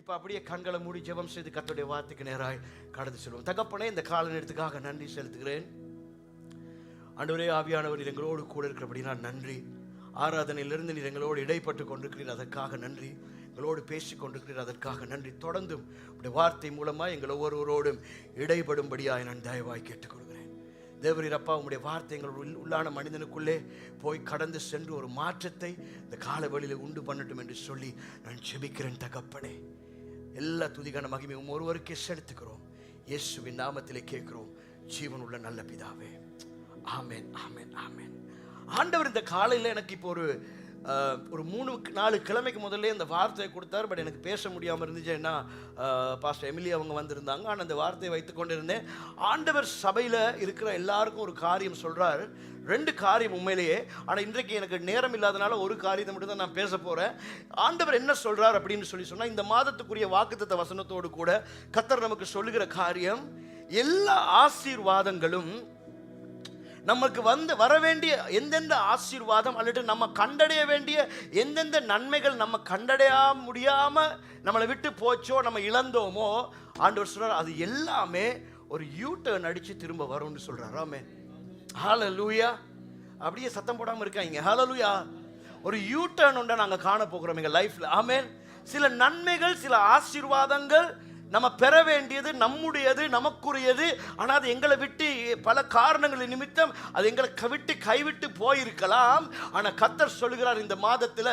இப்போ அப்படியே கண்களை மூடி ஜெபம் செய்து கர்த்தருடைய வார்த்தைக்கு நேராய் கடந்து செல்வோம். தகப்பனே, இந்த கால நேரத்துக்காக நன்றி செலுத்துகிறேன். ஆண்டவரே, ஆவியானவர் நீர் எங்களோடு கூட இருக்கிறபடினா நன்றி. ஆராதனையிலிருந்து நீர் எங்களோடு இடைப்பட்டு கொண்டிருக்கிறீர், அதற்காக நன்றி. எங்களோடு பேசி கொண்டிருக்கிறீர், அதற்காக நன்றி. தொடர்ந்தும் உடைய வார்த்தை மூலமாக எங்கள் ஒவ்வொருவரோடும் இடைபடும்படியாக நான் தயவாய் கேட்டுக்கொள்கிறேன். தேவரீர் அப்பா, உங்களுடைய வார்த்தை எங்கள் உள்ளான மனிதனுக்குள்ளே போய் கடந்து சென்று ஒரு மாற்றத்தை இந்த காலவெளியில் உண்டு பண்ணட்டும் என்று சொல்லி நான் ஜெபிக்கிறேன். தகப்பனே, எல்லா துதிகான மகிமையும் ஒருவருக்கே செலுத்துக்கிறோம். இயேசுவின் நாமத்திலே கேட்கிறோம், ஜீவன் உள்ள நல்ல பிதாவே. ஆமென், ஆமென், ஆமென். ஆண்டவர் இந்த காலையில் எனக்கு இப்போ ஒரு 3-4 கிழமைக்கு முதல்ல இந்த வார்த்தையை கொடுத்தார். பட் எனக்கு பேச முடியாமல் இருந்துச்சு. ஏன்னா பாஸ்டர் எமிலி அவங்க வந்திருந்தாங்க. ஆனால் அந்த வார்த்தையை வைத்து கொண்டிருந்தேன். ஆண்டவர் சபையில் இருக்கிற எல்லாருக்கும் ஒரு காரியம் சொல்கிறார். 2 காரியம் உண்மையிலேயே. ஆனால் இன்றைக்கு எனக்கு நேரம் இல்லாதனால ஒரு காரியத்தை மட்டும் தான் நான் பேச போகிறேன். ஆண்டவர் என்ன சொல்கிறார் அப்படின்னு சொன்னால், இந்த மாதத்துக்குரிய வாக்குத்தத்த வசனத்தோடு கூட கர்த்தர் நமக்கு சொல்லுகிற காரியம், எல்லா ஆசீர்வாதங்களும் நமக்கு வர வேண்டிய எந்தெந்த ஆசீர்வாதம் அல்லது நம்ம கண்டடைய வேண்டிய எந்தெந்த நன்மைகள் நம்ம கண்டடைய முடியாமல் நம்மளை விட்டு போச்சோ, நம்ம இழந்தோமோ, ஆண்டவர் சொல்றார் அது எல்லாமே ஒரு யூ-டர்ன் அடித்து திரும்ப வரும்னு சொல்றாரு. ஆமென், ஹல்லேலூயா. அப்படியே சத்தம் போடாமல் இருக்காங்க. ஹல்லேலூயா. ஒரு யூ-டர்ன் ஒன்றை நாங்கள் காண போகிறோம் எங்கள் லைஃப்பில். ஆமென். சில நன்மைகள், சில ஆசீர்வாதங்கள் நம்ம பெற வேண்டியது, நம்முடையது, நமக்குரியது. ஆனால் அது எங்களை விட்டு பல காரணங்களின் நிமித்தம் அது எங்களை விட்டு கைவிட்டு போயிருக்கலாம். ஆனால் கர்த்தர் சொல்லுகிறார், இந்த மாதத்தில்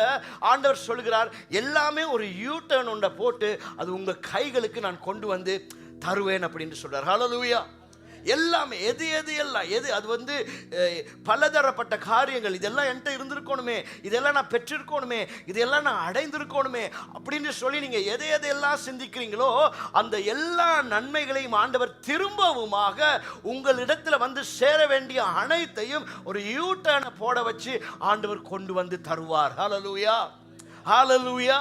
ஆண்டவர் சொல்லுகிறார், எல்லாமே ஒரு யூ-டர்ன் ஒன்றை போட்டு அது உங்கள் கைகளுக்கு நான் கொண்டு வந்து தருவேன் அப்படின்னு சொல்றார். ஹல்லேலூயா. எல்லாமே எது அது பலதரப்பட்ட காரியங்கள். இதெல்லாம் என்கிட்ட இருந்திருக்கணுமே, இதெல்லாம் நான் பெற்றிருக்கணுமே, இதெல்லாம் நான் அடைந்திருக்கணுமே அப்படின்னு சொல்லி நீங்கள் எதையெல்லாம் சிந்திக்கிறீங்களோ அந்த எல்லா நன்மைகளையும் ஆண்டவர் திரும்பவுமாக உங்களிடத்தில் சேர வேண்டிய அனைத்தையும் ஒரு யூ-டர்னை போட வச்சு ஆண்டவர் கொண்டு வந்து தருவார். ஹல்லேலூயா, ஹல்லேலூயா.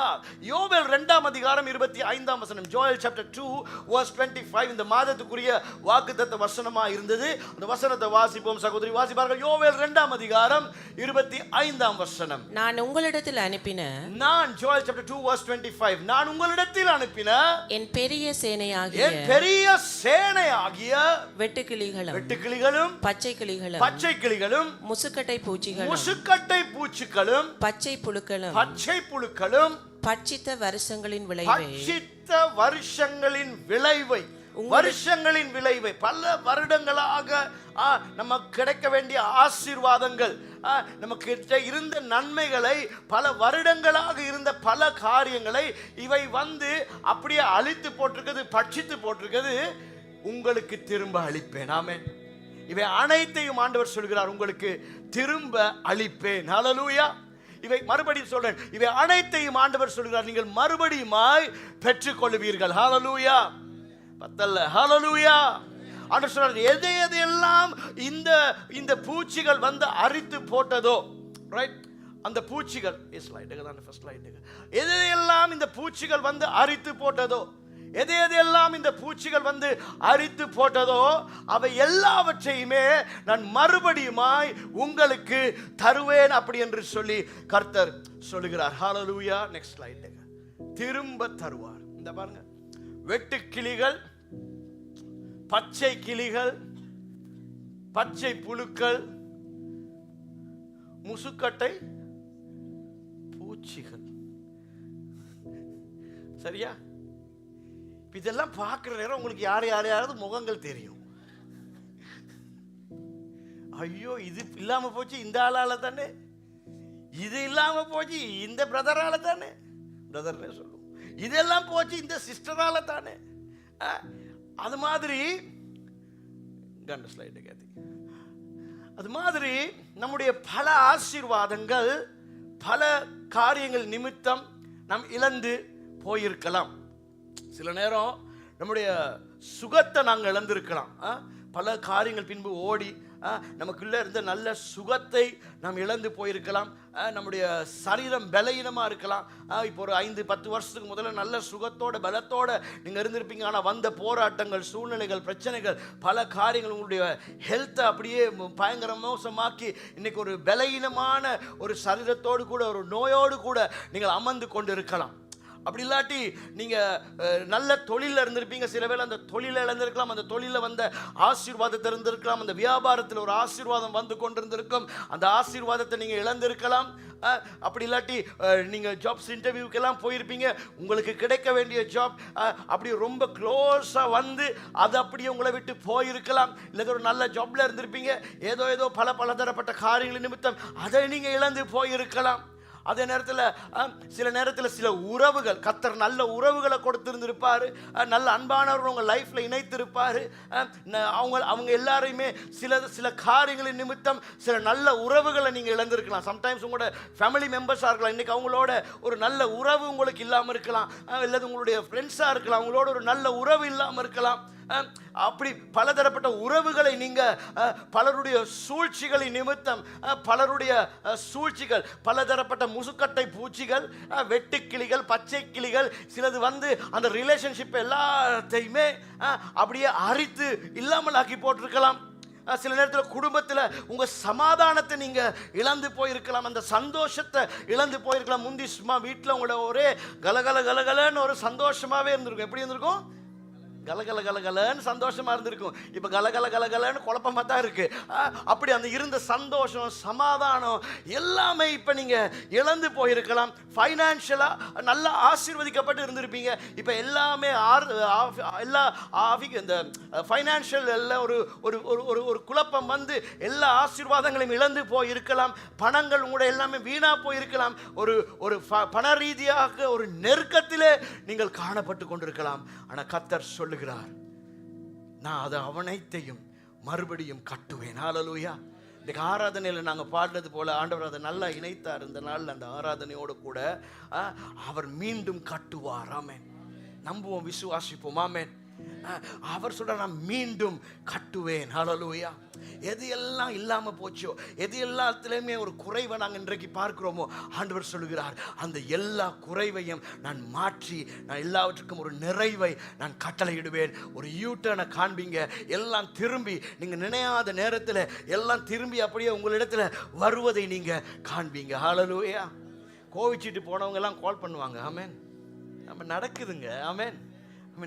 யோவேல் 2ஆம் அதிகாரம் 25ஆம் வசனம். ஜோயல் சாப்டர் 2 verse 25 இந்த மாதத்துக்குரிய வாக்குத்தத்த வசனமா இருந்தது. அந்த வசனத்தை வாசிப்போம் சகோதரி, வாசிப்பார்கள். யோவேல் 2ஆம் அதிகாரம் 25ஆம் வசனம். நான் உங்களிடத்தில் அனுப்பின, ஜோயல் சாப்டர் 2 verse 25, நான் உங்களிடத்தில் அனுப்பின என் பெரிய சேனையாகிய வெட்டுக்கிளிகளும் பச்சை கிளிகளும் முசுக்கட்டை பூச்சிகளும் பச்சை புழுக்களும் பட்சித்த வருஷங்களின் விளைவை பல வருடங்களாக நமக்கு கிடைக்க வேண்டிய ஆசீர்வாதங்கள், நமக்கு இருந்த நன்மைகளை, பல வருடங்களாக இருந்த பல காரியங்களை இவை அப்படியே அழித்து போட்டிருக்கிறது, பட்சித்து போட்டிருக்கிறது. உங்களுக்கு திரும்ப அளிப்பேன். ஆமென். இவை அனைத்தையும் ஆண்டவர் சொல்கிறார், உங்களுக்கு திரும்ப அளிப்பேன். ஹல்லேலூயா. இவை மறுபடியும் சொல்றேன், இவை அனைத்தையும் ஆண்டவர் சொல்கிறார், நீங்கள் மறுபடியுமாய் பெற்றுக்கொள்வீர்கள். ஹல்லேலூயா. பத்தல்ல. ஹல்லேலூயா. ஆண்டவர் சொல்றார், எதையெல்லாம் இந்த பூச்சிகள் அரித்து போட்டதோ, ரைட், அந்த பூச்சிகள் எதையெல்லாம் இந்த பூச்சிகள் அரித்து போட்டதோ, எதையெல்லாம் இந்த பூச்சிகள் அரித்து போட்டதோ, அவை எல்லாவற்றையுமே நான் மறுபடியுமாய் உங்களுக்கு தருவேன் அப்படி என்று சொல்லி கர்த்தர் சொல்லுகிறார். ஹல்லேலூயா. Next slide. திரும்ப தருவார். இந்த பாருங்க, வெட்டுக்கிளிகள், பச்சை கிளிகள், பச்சை புழுக்கள், முசுக்கட்டை பூச்சிகள். சரியா? இதெல்லாம் பார்க்குற நேரம் உங்களுக்கு யாரையாவது முகங்கள் தெரியும். ஐயோ, இது இல்லாம போச்சு இந்த ஆளால தானே, இது இல்லாம போச்சு இந்த பிரதரால தானே, பிரதர்னே சொல்லுவோம், இதெல்லாம் போச்சு இந்த சிஸ்டரால தானே. அது மாதிரி அது மாதிரி நம்முடைய பல ஆசீர்வாதங்கள் பல காரியங்கள் நிமித்தம் நாம் இழந்து போயிருக்கலாம். சில நேரம் நம்முடைய சுகத்தை நாங்கள் இழந்திருக்கலாம். பல காரியங்கள் பின்பு ஓடி நமக்குள்ளே இருந்த நல்ல சுகத்தை நாம் இழந்து போயிருக்கலாம். நம்முடைய சரீரம் பலவீனமாக இருக்கலாம். இப்போ ஒரு 5-10 வருஷத்துக்கு முதல்ல நல்ல சுகத்தோட பலத்தோட நீங்கள் இருந்திருப்பீங்க. ஆனால் வந்த போராட்டங்கள், சூழ்நிலைகள், பிரச்சனைகள், பல காரியங்கள் உங்களுடைய ஹெல்த்தை அப்படியே பயங்கர மோசமாக்கி இன்னைக்கு ஒரு பலவீனமான ஒரு சரீரத்தோடு கூட, ஒரு நோயோடு கூட நீங்கள் அமர்ந்து கொண்டு இருக்கலாம். அப்படி இல்லாட்டி நீங்க நல்ல தொழில இருந்திருப்பீங்க, சில வேளை அந்த தொழில இழந்திருக்கலாம், அந்த தொழில வந்த ஆசீர்வாதத்தை இருந்திருக்கலாம், அந்த வியாபாரத்தில் ஒரு ஆசீர்வாதம் வந்து கொண்டிருந்திருக்கும், அந்த ஆசீர்வாதத்தை நீங்க இழந்திருக்கலாம். அப்படி இல்லாட்டி நீங்க ஜாப்ஸ் இன்டர்வியூக்கெல்லாம் போயிருப்பீங்க, உங்களுக்கு கிடைக்க வேண்டிய ஜாப் அப்படி ரொம்ப க்ளோஸா வந்து அது அப்படியே உங்களை விட்டு போயிருக்கலாம். இல்லை ஒரு நல்ல ஜாப்ல இருந்திருப்பீங்க, ஏதோ பலதரப்பட்ட காரியங்கள் நிமித்தம் அதை நீங்க இழந்து போயிருக்கலாம். அதே நேரத்தில் சில நேரத்தில் சில உறவுகள், கர்த்தர் நல்ல உறவுகளை கொடுத்திருந்திருப்பாரு, நல்ல அன்பானவர்கள் உங்கள் லைஃப்ல இணைத்திருப்பாரு. அவங்க எல்லாரையுமே சில காரியங்களின் நிமித்தம் சில நல்ல உறவுகளை நீங்க இழந்திருக்கலாம். சம்டைம்ஸ் உங்களோட ஃபேமிலி மெம்பர்ஸாக இருக்கலாம், இன்னைக்கு அவங்களோட ஒரு நல்ல உறவு உங்களுக்கு இல்லாமல் இருக்கலாம், இல்லை உங்களுடைய ஃப்ரெண்ட்ஸாக இருக்கலாம், அவங்களோட ஒரு நல்ல உறவு இல்லாமல் இருக்கலாம். அப்படி பலதரப்பட்ட உறவுகளை நீங்க பலருடைய சூழ்ச்சிகளின் நிமித்தம், பலருடைய சூழ்ச்சிகள், பலதரப்பட்ட முசுக்கட்டை பூச்சிகள், வெட்டுக்கிளிகள், பச்சை கிளிகள், சிலது வந்து அந்த ரிலேஷன்ஷிப் எல்லாத்தையுமே அப்படியே அரித்து இல்லாமல் ஆக்கி போட்டிருக்கலாம். சில நேரத்தில் குடும்பத்தில் உங்க சமாதானத்தை நீங்க இழந்து போயிருக்கலாம், அந்த சந்தோஷத்தை இழந்து போயிருக்கலாம். முந்தி சும்மா வீட்டில் உங்களோட ஒரே கலகலன்னு ஒரு சந்தோஷமாவே இருந்திருக்கும். எப்படி இருந்திருக்கும்? கலகலன்னு சந்தோஷமா இருந்திருக்கும். இப்ப கலகலன்னு குழப்பமா தான் இருக்கு. அப்படி அந்த இருந்த சந்தோஷம், சமாதானம் எல்லாமே இப்ப நீங்க இழந்து போயிருக்கலாம். ஃபைனான்சியலா நல்லா ஆசீர்வதிக்கப்பட்டு இருந்திருப்பீங்க. இப்ப எல்லாமே எல்லா இந்த ஃபைனான்சியல் ஒரு குழப்பம் வந்து எல்லா ஆசீர்வாதங்களையும் இழந்து போயிருக்கலாம். பணங்கள் உங்களோட எல்லாமே வீணா போயிருக்கலாம். ஒரு பண ரீதியாக ஒரு நெருக்கத்திலே நீங்கள் காணப்பட்டு கொண்டிருக்கலாம். ஆனா கர்த்தர் சொல்லுகிறார், நான் அதை அவனைத்தையும் மறுபடியும் கட்டுவேன். ஹல்லேலூயா. இன்றைக்கு ஆராதனையில் நாங்கள் பாடுறது போல ஆண்டவர் அதை நல்லா இணைத்தார். இந்த நாளில் அந்த ஆராதனையோடு கூட அவர் மீண்டும் கட்டுவார். ஆமென். நம்புவோம், விசுவாசிப்போம். ஆமென். அவர் சொல்ற, நான் மீண்டும் கட்டுவேன். ஹல்லேலூயா. எது எல்லாம் இல்லாம போச்சோ, எது எல்லாத்துலயுமே ஒரு குறைவை நாங்கள் இன்றைக்கு பார்க்கிறோமோ, ஆண்டவர் சொல்லுகிறார், அந்த எல்லா குறைவையும் நான் மாற்றி, நான் எல்லாவற்றுக்கும் ஒரு நிறைவை நான் கட்டளையிடுவேன். ஒரு யூட்டர்னை காண்பீங்க, எல்லாம் திரும்பி நீங்க நினையாத நேரத்தில் எல்லாம் திரும்பி அப்படியே உங்களிடத்துல வருவதை நீங்க காண்பீங்க. ஹல்லேலூயா. கோவிச்சிட்டு போனவங்க எல்லாம் கால் பண்ணுவாங்க. ஆமென். நம்ம நடக்குதுங்க. ஆமென்.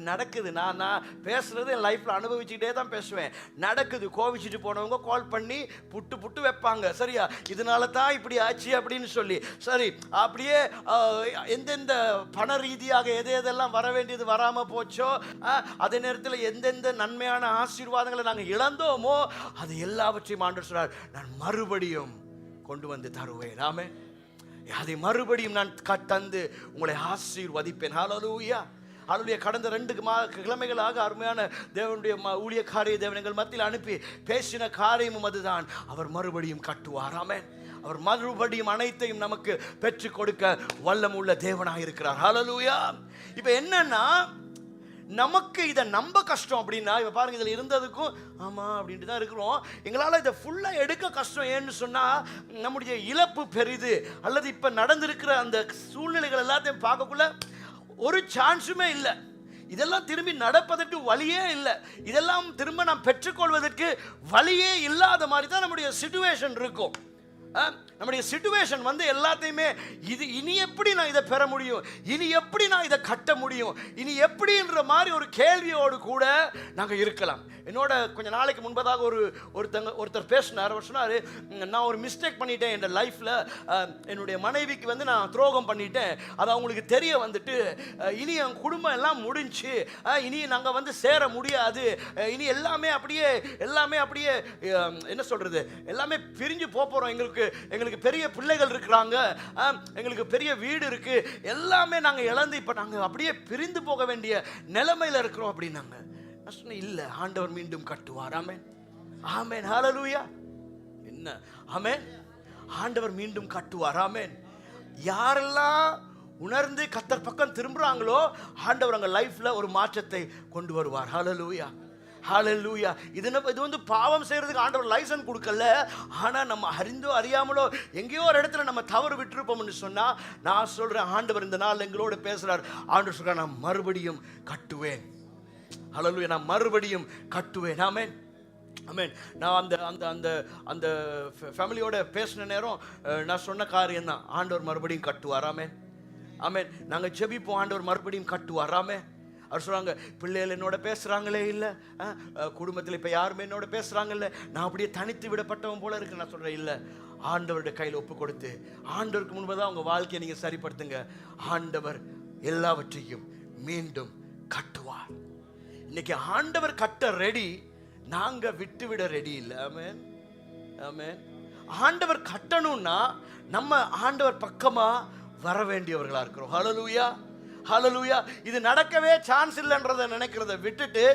நடக்குது. நான் பேசுறது என் லைஃப்ல அனுபவிச்சுக்கிட்டே தான் பேசுவேன். நடக்குது. கோவிச்சிட்டு போனவங்க கால் பண்ணி புட்டு வைப்பாங்க. சரியா, இதனால தான் இப்படி ஆச்சு அப்படின்னு சொல்லி. சரி, அப்படியே எந்தெந்த பண ரீதியாக எதெல்லாம் வர வேண்டியது வராம போச்சோ, அதே நேரத்தில் எந்தெந்த நன்மையான ஆசீர்வாதங்களை நாங்கள் இழந்தோமோ, அது எல்லாவற்றையும் ஆண்டவர் சொல்றார், நான் மறுபடியும் கொண்டு வந்து தருவேன். ஆமென். அதை மறுபடியும் நான் தந்து உங்களை ஆசீர்வதிப்பேன். ஹல்லேலூயா. அவருடைய கடந்த 2 கிழமைகளாக அருமையான தேவனுடைய ஊழியக்காரிய தேவனங்கள் மத்தியில் அனுப்பி பேசின காரியமும் அதுதான். அவர் மறுபடியும் கட்டுவார். ஆமென். அவர் மறுபடியும் அனைத்தையும் நமக்கு பெற்றுக் கொடுக்க வல்லமுள்ள தேவனாக இருக்கிறார். ஹல்லேலூயா. இப்ப என்னன்னா, நமக்கு இதை நம்ப கஷ்டம். அப்படின்னா இப்ப பாருங்க, இதுல இருந்ததுக்கும் ஆமா அப்படின்ட்டு தான் இருக்கிறோம். எங்களால் இதை ஃபுல்லா எடுக்க கஷ்டம். ஏன்னு சொன்னா, நம்முடைய இழப்பு பெரிது, அல்லது இப்ப நடந்திருக்கிற அந்த சூழ்நிலைகள் எல்லாத்தையும் பார்க்கக்குள்ள ஒரு சான்ஸுமே இல்லை. இதெல்லாம் திரும்பி நடப்பதற்கு வழியே இல்லை. இதெல்லாம் திரும்ப நாம் பெற்றுக்கொள்வதற்கு வழியே இல்லாத மாதிரி தான் நம்முடைய சிச்சுவேஷன் இருக்கும். நம்முடைய சிச்சுவேஷன் வந்து எல்லாத்தையுமே இனி எப்படி நான் இதை பெற முடியும், இனி எப்படி நான் இதை கட்ட முடியும், இனி எப்படின்ற மாதிரி ஒரு கேள்வியோடு கூட நாங்கள் இருக்கலாம். என்னோட கொஞ்ச நாளைக்கு முன்பதாக ஒருத்தர் பேசினார். அவர் சொன்னார், நான் ஒரு மிஸ்டேக் பண்ணிட்டேன் என் லைஃப்பில். என்னுடைய மனைவிக்கு வந்து நான் துரோகம் பண்ணிட்டேன், அது அவங்களுக்கு தெரிய வந்துட்டு, இனி என் குடும்பம் எல்லாம் முடிஞ்சு, இனி நாங்கள் வந்து சேர முடியாது, இனி எல்லாமே அப்படியே என்ன சொல்றது, எல்லாமே பிரிஞ்சு போகிறோம். எங்களுக்கு பெரிய பிள்ளைகள் இருக்கிறாங்க, எங்களுக்கு பெரிய வீடு இருக்கு, எல்லாமே நாங்கள் இழந்து இப்போ நாங்கள் அப்படியே பிரிந்து போக வேண்டிய நிலைமையில் இருக்கிறோம் அப்படின்னாங்க. நான் சொன்னேன், இல்லை, ஆண்டவர் மீண்டும் கட்டுவார். ஆமென். ஆமென். ஹல்லேலூயா. என்ன? ஆமென். ஆண்டவர் மீண்டும் கட்டுவார். ஆமென். யாரெல்லாம் உணர்ந்து கர்த்தர் பக்கம் திரும்புறாங்களோ, ஆண்டவர் அவங்க லைஃப்ல ஒரு மாற்றத்தை கொண்டு வருவார். ஹல்லேலூயா. ஹல்லேலூயா. இது வந்து பாவம் செய்யறதுக்கு ஆண்டவர் லைசன்ஸ் கொடுக்கல. ஆனா நம்ம அறிந்தோ அறியாமலோ எங்கேயோ ஒரு இடத்துல நம்ம தவறு விட்டுருப்போம்னு சொன்னா, நான் சொல்றேன், ஆண்டவர் இந்த நாள் எங்களோட பேசுறார். ஆண்டவர் சொல்றார், நான் மறுபடியும் கட்டுவேன். ஹல்லேலூயா. நான் மறுபடியும் கட்டுவேன். ஆமென். ஆமென். நான் அந்த ஃபேமிலியோட பேசின நேரம் நான் சொன்ன காரியம் தான், ஆண்டவர் மறுபடியும் கட்டுவார். ஆமென். ஆமென். நாங்க ஜெபிப்போம், ஆண்டவர் மறுபடியும் கட்டுவார். ஆமென். அவர் சொல்றாங்க, பிள்ளைகள் என்னோட பேசுறாங்களே இல்லை, குடும்பத்தில் இப்போ யாருமே என்னோட பேசுறாங்கல்ல, நான் அப்படியே தனித்து விடப்பட்டவன் போல இருக்கு. நான் சொல்றேன் இல்லை, ஆண்டவருடைய கையில் ஒப்பு கொடுத்து ஆண்டவருக்கு முன்பதான் உங்க வாழ்க்கையை நீங்க சரிப்படுத்துங்க. ஆண்டவர் எல்லாவற்றையும் மீண்டும் கட்டுவார். இன்னைக்கு ஆண்டவர் கட்ட ரெடி, நாங்க விட்டு விட ரெடி இல்லை. ஆமென், ஆமென். ஆண்டவர் கட்டணும்னா நம்ம ஆண்டவர் பக்கமா வர வேண்டியவர்களா இருக்கிறோம். ஹல்லேலூயா, ஹல்லேலூயா. இது நடக்கவே சான்ஸ் இல்லைன்றதை நினைக்கிறத விட்டுட்டு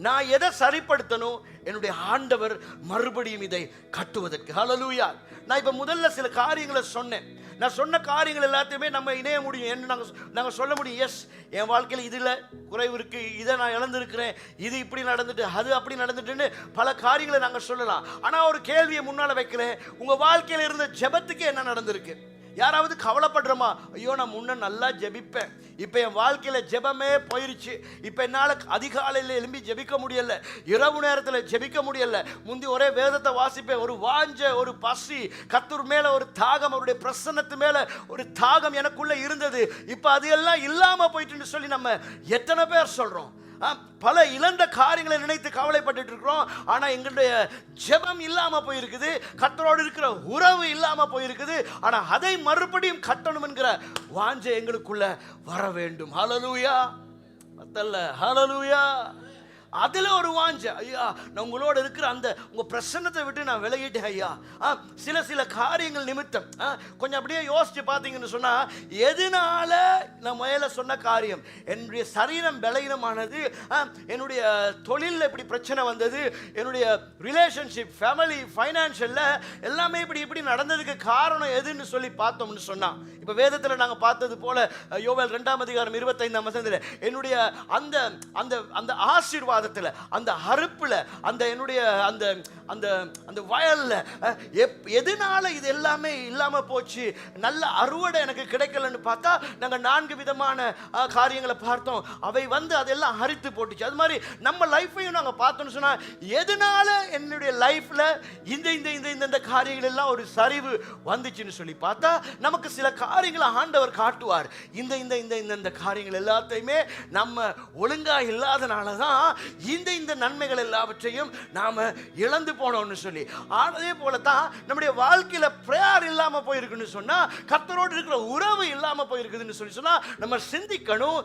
நான் எதை சரிப்படுத்தணும், என்னுடைய ஆண்டவர் மறுபடியும் இதை கட்டுவதற்கு. ஹல்லேலூயா. நான் இப்ப முதல்ல சில காரியங்களை சொன்னேன். நான் சொன்ன காரியங்கள் எல்லாத்தையுமே நம்ம இணைய முடியும் என்று நாங்கள் சொல்ல முடியும். எஸ், என் வாழ்க்கையில் இதில் குறைவு இருக்கு, இதை நான் இழந்திருக்கிறேன், இது இப்படி நடந்துட்டு, அது அப்படி நடந்துட்டுன்னு பல காரியங்களை நாங்கள் சொல்லலாம். ஆனால் ஒரு கேள்வியை முன்னால் வைக்கிறேன், உங்கள் வாழ்க்கையில் இருந்த ஜெபத்துக்கு என்ன நடந்திருக்கு? யாராவது கவலைப்படுறோமா? ஐயோ, நான் முன்ன நல்லா ஜெபிப்பேன், இப்போ என் வாழ்க்கையில் ஜெபமே போயிருச்சு, இப்போ என்னால் அதிகாலையில் எழும்பி ஜெபிக்க முடியல, இரவு நேரத்தில் ஜெபிக்க முடியல, முந்தி ஒரே வேதத்தை வாசிப்பேன், ஒரு வாஞ்ச, ஒரு பசி, கர்த்தர் மேலே ஒரு தாகம், அவருடைய பிரசன்னத்து மேலே ஒரு தாகம் எனக்குள்ள இருந்தது, இப்போ அது எல்லாம் இல்லாமல் போயிட்டுன்னு சொல்லி நம்ம எத்தனை பேர் சொல்கிறோம்? பல இழந்த காரியங்களை நினைத்து கவலைப்பட்டு இருக்கிறோம். ஆனா எங்களுடைய ஜெபம் இல்லாம போயிருக்குது, கர்த்தரோடு இருக்கிற உறவு இல்லாம போயிருக்குது. ஆனா அதை மறுபடியும் கட்டணும் என்கிற வாஞ்சை எங்களுக்குள்ள வர வேண்டும். ஹல்லேலூயா. மத்தல்ல, ஹல்லேலூயா. அதுல ஒரு வாஞ்ச, ஐயா நான் உங்களோட இருக்கிற அந்த உங்க பிரசன்னத்தை விட்டு நான் விலகிட்டேன் ஐயா. சில காரியங்கள் நிமித்தம் கொஞ்சம் அப்படியே யோசிச்சு பார்த்தீங்கன்னு சொன்னா, எதனால நான் மேல சொன்ன காரியம், என்னுடைய சரீரம் பலவீனமானது, என்னுடைய தொழிலில் இப்படி பிரச்சனை வந்தது, என்னுடைய ரிலேஷன்ஷிப், ஃபேமிலி, ஃபைனான்ஷியல்ல எல்லாமே இப்படி நடந்ததுக்கு காரணம் எதுன்னு சொல்லி பார்த்தோம்னு சொன்னா, இப்ப வேதத்தில் நாங்கள் பார்த்தது போல யோவேல் 2:25 என்னுடைய அந்த அந்த அந்த ஆசீர்வாதத்தில், அந்த அறுப்புல, அந்த என்னுடைய அந்த அந்த அந்த வயல்ல எதனால இது எல்லாமே இல்லாம போச்சு, நல்ல அறுவடை எனக்கு கிடைக்கலன்னு பார்த்தா நாங்கள் 4 விதமான காரியங்களை பார்த்தோம். அவை வந்து அதெல்லாம் அரித்து போட்டுச்சு. அது மாதிரி நம்ம லைஃப்பையும் நாங்கள் பார்த்தோம்னு சொன்னா, எதனால என்னுடைய லைஃப்ல இந்த இந்த இந்த இந்த காரியங்கள் எல்லாம் ஒரு சரிவு வந்துச்சுன்னு சொல்லி பார்த்தா, நமக்கு சில காரியங்களை ஆண்டவர் காட்டுவார். இந்த இந்த இந்த இந்த காரியங்கள் எல்லாத்தையுமே நம்ம ஒழுங்கா இல்லாதனால தான் இந்த இந்த நன்மைகள் எல்லாவற்றையும் நாம இழந்து போனோம்னு சொல்லி. அதே போல தான் நம்முடைய வாழ்க்கையில பிரேயர் இல்லாம போயிருக்குன்னு சொன்னா, கர்த்தரோடு இருக்கிற உறவு இல்லாம போயிருக்குதுன்னு சொல்லி சொன்னா, நம்ம சிந்திக்கணும்,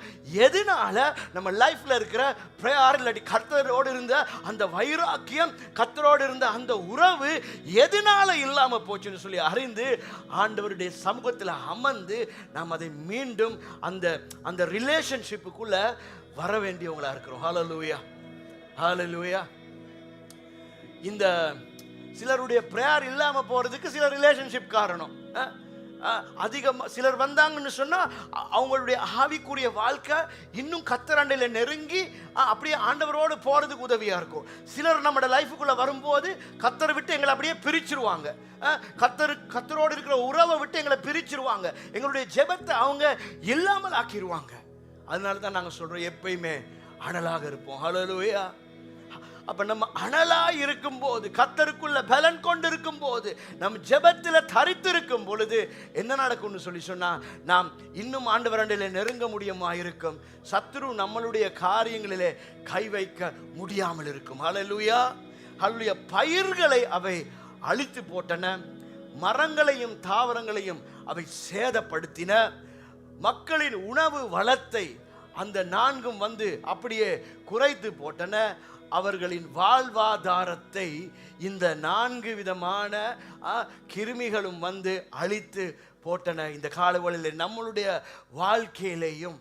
எதனால நம்ம லைஃப்ல இருக்கிற பிரேயர் இல்லாட்டி கர்த்தரோடு இருந்த அந்த வைராக்கியம், கர்த்தரோடு இருந்த அந்த உறவு எதனால இல்லாம போச்சுன்னு சொல்லி அறிந்து ஆண்டவருடைய சமூகத்தில் அமர்ந்து நாம் அதை மீண்டும் அந்த அந்த ரிலேஷன்ஷிப்புக்குள்ள வர வேண்டியவங்களா இருக்கிறோம். ஹல்லேலூயா, ஹல்லேலூயா. இந்த சிலருடைய பிரேயர் இல்லாம போறதுக்கு சில ரிலேஷன்ஷிப் காரணம். அதிகமாக சிலர் வந்தாங்கன்னு சொன்னா, அவங்களுடைய ஆவிக்குரிய வாழ்க்கை இன்னும் கர்த்தராண்டையில நெருங்கி அப்படியே ஆண்டவரோடு போறதுக்கு உதவியா இருக்கும். சிலர் நம்மளோட லைஃபுக்குள்ள வரும்போது கர்த்தரை விட்டு எங்களை அப்படியே பிரிச்சிருவாங்க, கர்த்தரோடு இருக்கிற உறவை விட்டு எங்களை பிரிச்சிருவாங்க, எங்களுடைய ஜெபத்தை அவங்க இல்லாமல் ஆக்கிடுவாங்க. அதனால தான் நாங்கள் சொல்றோம், எப்பயுமே அனலாக இருப்போம். ஹல்லேலூயா. அப்ப நம்ம அனலா இருக்கும் போது, கர்த்தருக்குள்ள பலன் கொண்டு இருக்கும் போது, நம் ஜெபத்தில் தரித்து இருக்கும் பொழுது என்ன நடக்கும்னு சொல்லி சொன்னா, நாம் இன்னும் ஆண்டவரண்டிலே நெருங்க முடியுமா இருக்கும், சத்துரு நம்மளுடைய காரியங்களிலே கை வைக்க முடியாமல் இருக்கும். ஹல்லேலூயா, ஹல்லேலூயா. பயிர்களை அவை அழித்து போட்டன, மரங்களையும் தாவரங்களையும் அவை சேதப்படுத்தின, மக்களின் உணவு வளத்தை அந்த 4 வந்து அப்படியே குறைத்து போட்டன, அவர்களின் வாழ்வாதாரத்தை இந்த 4 விதமான கிருமிகளும் வந்து அழித்து போட்டன. இந்த காலவெளியில் நம்மளுடைய வாழ்க்கையிலேயும்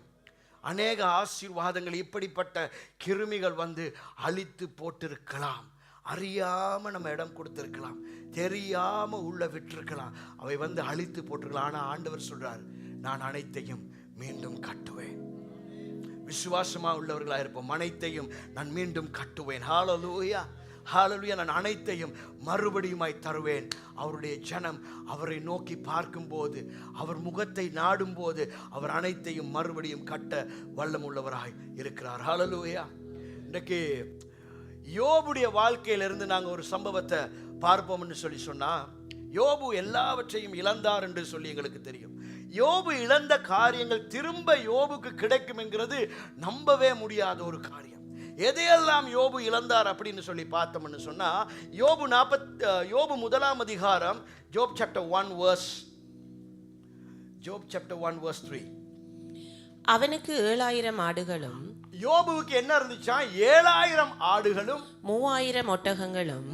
அநேக ஆசீர்வாதங்கள் இப்படிப்பட்ட கிருமிகள் வந்து அழித்து போட்டிருக்கலாம். அறியாம நம்ம இடம் கொடுத்திருக்கலாம், தெரியாம உள்ள விட்டிருக்கலாம், அவை வந்து அழித்து போட்டிருக்கலாம். ஆனா ஆண்டவர் சொல்றார், நான் அனைத்தையும் மீண்டும் கட்டுவேன். விசுவாசமா உள்ளவர்களா இருப்போம். அனைத்தையும் நான் மீண்டும் கட்டுவேன். ஹல்லேலூயா, ஹல்லேலூயா. நான் அனைத்தையும் மறுபடியுமாய் தருவேன். அவருடைய ஜனம் அவரை நோக்கி பார்க்கும்போது, அவர் முகத்தை நாடும் போது, அவர் அனைத்தையும் மறுபடியும் கட்ட வல்லமுள்ளவராய் இருக்கிறார். ஹல்லேலூயா. இன்றைக்கு யோபுடைய வாழ்க்கையிலிருந்து நாங்கள் ஒரு சம்பவத்தை பார்ப்போம்னு சொல்லி சொன்னா, யோபு எல்லாவற்றையும் இழந்தார் என்று சொல்லி எங்களுக்கு தெரியும். யோபு இழந்த காரியங்கள் திரும்ப யோபுக்கு கிடைக்கும் என்கிறது நம்பவே முடியாத ஒரு காரியம். எதையெல்லாம் யோபு இழந்தார் அப்படின்னு சொல்லி பார்த்தோம்னு சொன்னா, யோபு 1 அதிகாரம், ஜோப் சாப்டர் 1 verse 3. அவனுக்கு 7000 ஆடுகளும், யோபுவுக்கு என்ன இருந்துச்சா? 7000 ஆடுகளும் 3000 ஒட்டகங்களும்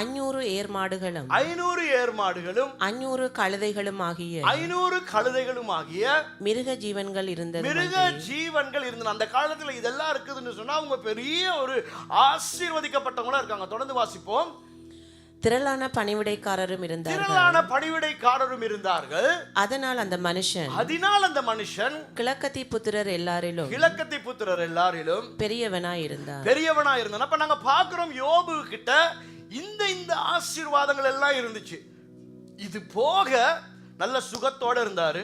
500 ஏர்மாடுகளும் 500 ஏர்மாடுகளும் 500 கழுதைகளும் ஆகிய மிருக ஜீவன்கள் இருந்தது. அந்த காலத்துல இதெல்லாம் இருக்குதுன்னு சொன்னா அவங்க பெரிய ஒரு ஆசீர்வதிக்கப்பட்டவங்களா இருக்காங்க. தொடர்ந்து வாசிப்போம். திரளான பணிவிடைக்காரரும் இருந்தார்கள். அதனால் அந்த மனுஷன் கிழக்கத்தி புத்திரர் எல்லாரிலும் பெரியவனாய் இருந்தான். அப்ப நாங்க பார்க்கிறோம் யோபு கிட்ட இந்த ஆசீர்வாதங்கள் எல்லாம் இருந்துச்சு. இது போக நல்ல சுகத்தோட இருந்தாரு.